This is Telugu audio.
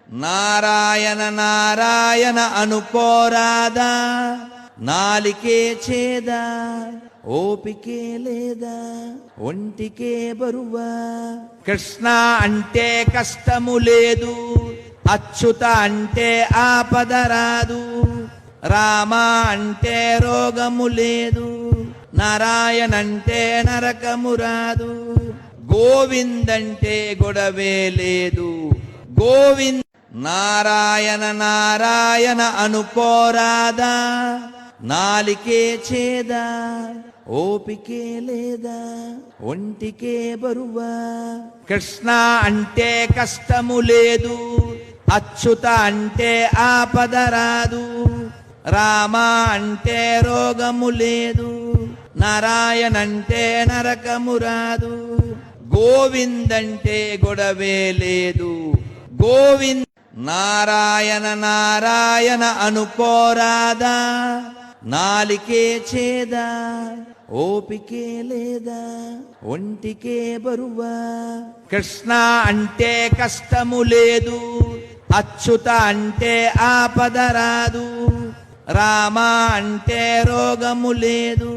నారాయణ నారాయణ అనుకోరాదా, నాలికే చేదా, ఓపికే లేదా, ఒంటికే బరువా. కృష్ణ అంటే కష్టము లేదు, అచ్యుత అంటే ఆపద రాదు, రామ అంటే రోగము లేదు, నారాయణ అంటే నరకము రాదు, గోవిందంటే గొడవే లేదు. గోవింద్ నారాయణ నారాయణ అనుకోరాదా, నాలికే చేదా, ఓపికే లేదా, ఒంటికే బరువా. కృష్ణ అంటే కష్టము లేదు, అచ్యుత అంటే ఆపద రాదు, రామ అంటే రోగము లేదు, నారాయణ అంటే నరకము రాదు, గోవిందంటే గొడవే లేదు. గోవింద్ నారాయణ నారాయణ అనుకోరాదా, నాలికే చేదా, ఓపికే లేదా, ఒంటికే బరువా. కృష్ణ అంటే కష్టము లేదు, అచ్యుత అంటే ఆపద రాదు, రామ అంటే రోగము లేదు,